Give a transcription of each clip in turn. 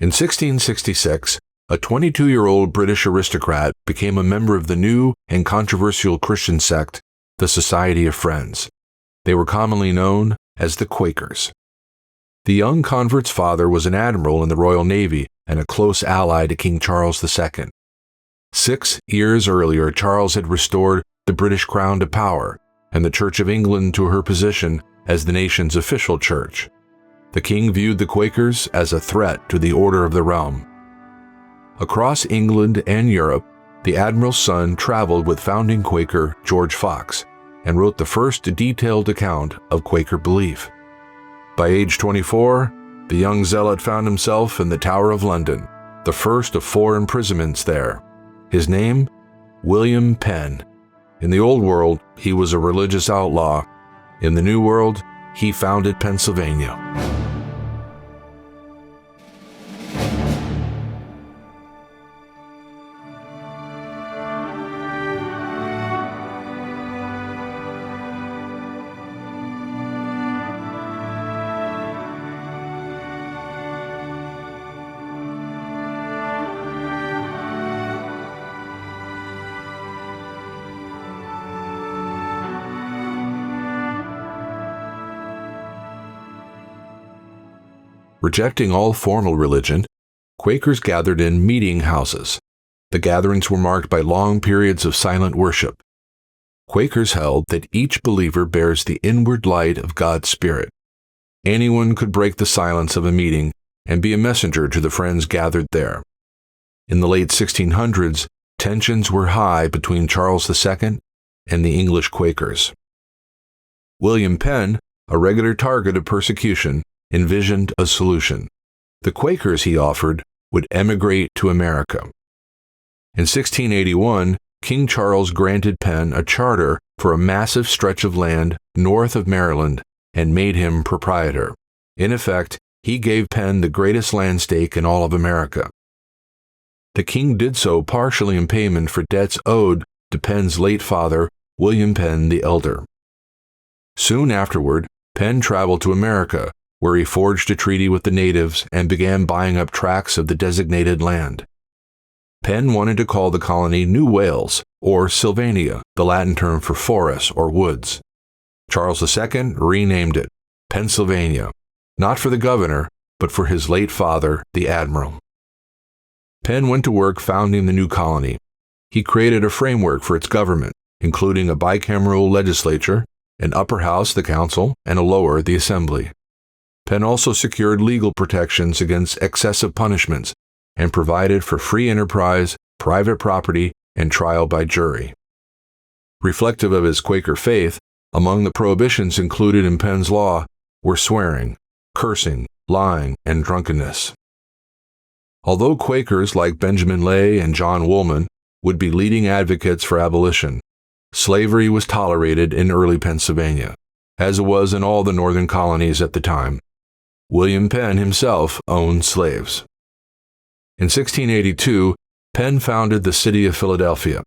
In 1666, a 22-year-old British aristocrat became a member of the new and controversial Christian sect, the Society of Friends. They were commonly known as the Quakers. The young convert's father was an admiral in the Royal Navy and a close ally to King Charles II. 6 years earlier, Charles had restored the British crown to power and the Church of England to her position as the nation's official church. The king viewed the Quakers as a threat to the order of the realm. Across England and Europe, the admiral's son traveled with founding Quaker George Fox and wrote the first detailed account of Quaker belief. By age 24, the young zealot found himself in the Tower of London, the first of 4 imprisonments there. His name? William Penn. In the Old World, he was a religious outlaw. In the New World, he founded Pennsylvania. Rejecting all formal religion, Quakers gathered in meeting houses. The gatherings were marked by long periods of silent worship. Quakers held that each believer bears the inward light of God's Spirit. Anyone could break the silence of a meeting and be a messenger to the friends gathered there. In the late 1600s, tensions were high between Charles II and the English Quakers. William Penn, a regular target of persecution, envisioned a solution. The Quakers, he offered, would emigrate to America. In 1681, King Charles granted Penn a charter for a massive stretch of land north of Maryland and made him proprietor. In effect, he gave Penn the greatest land stake in all of America. The king did so partially in payment for debts owed to Penn's late father, William Penn the Elder. Soon afterward, Penn traveled to America, where he forged a treaty with the natives and began buying up tracts of the designated land. Penn wanted to call the colony New Wales, or Sylvania, the Latin term for forests or woods. Charles II renamed it Pennsylvania, not for the governor, but for his late father, the admiral. Penn went to work founding the new colony. He created a framework for its government, including a bicameral legislature, an upper house, the council, and a lower, the assembly. Penn also secured legal protections against excessive punishments and provided for free enterprise, private property, and trial by jury. Reflective of his Quaker faith, among the prohibitions included in Penn's law were swearing, cursing, lying, and drunkenness. Although Quakers like Benjamin Lay and John Woolman would be leading advocates for abolition, slavery was tolerated in early Pennsylvania, as it was in all the northern colonies at the time. William Penn himself owned slaves. In 1682, Penn founded the city of Philadelphia.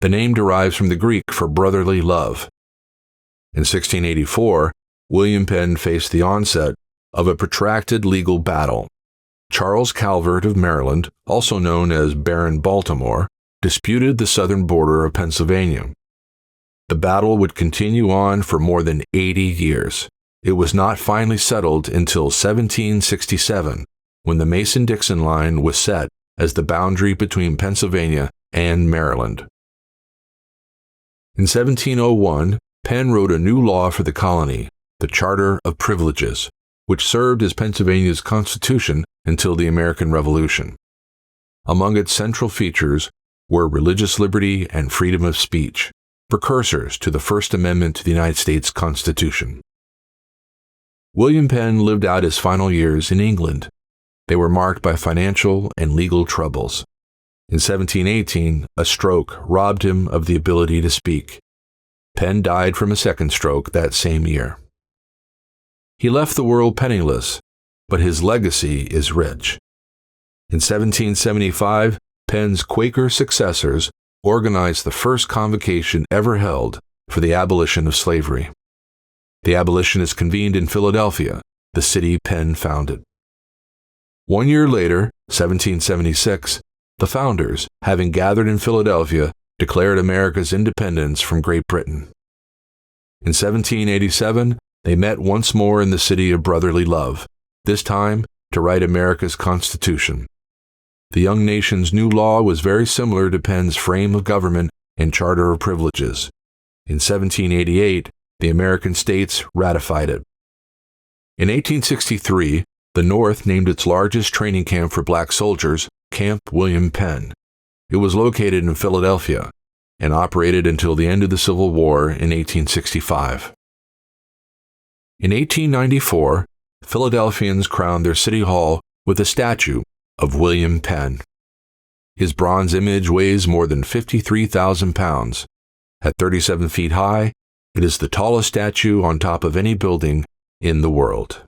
The name derives from the Greek for brotherly love. In 1684, William Penn faced the onset of a protracted legal battle. Charles Calvert of Maryland, also known as Baron Baltimore, disputed the southern border of Pennsylvania. The battle would continue on for more than 80 years. It was not finally settled until 1767, when the Mason-Dixon line was set as the boundary between Pennsylvania and Maryland. In 1701, Penn wrote a new law for the colony, the Charter of Privileges, which served as Pennsylvania's constitution until the American Revolution. Among its central features were religious liberty and freedom of speech, precursors to the First Amendment to the United States Constitution. William Penn lived out his final years in England. They were marked by financial and legal troubles. In 1718, a stroke robbed him of the ability to speak. Penn died from a second stroke that same year. He left the world penniless, but his legacy is rich. In 1775, Penn's Quaker successors organized the first convocation ever held for the abolition of slavery. The abolitionists convened in Philadelphia, the city Penn founded. 1 year later, 1776, the founders, having gathered in Philadelphia, declared America's independence from Great Britain. In 1787, they met once more in the city of brotherly love, this time to write America's Constitution. The young nation's new law was very similar to Penn's frame of government and charter of privileges. In 1788, the American states ratified it. In 1863, the North named its largest training camp for black soldiers, Camp William Penn. It was located in Philadelphia and operated until the end of the Civil War in 1865. In 1894, Philadelphians crowned their city hall with a statue of William Penn. His bronze image weighs more than 53,000 pounds. At 37 feet high, it is the tallest statue on top of any building in the world.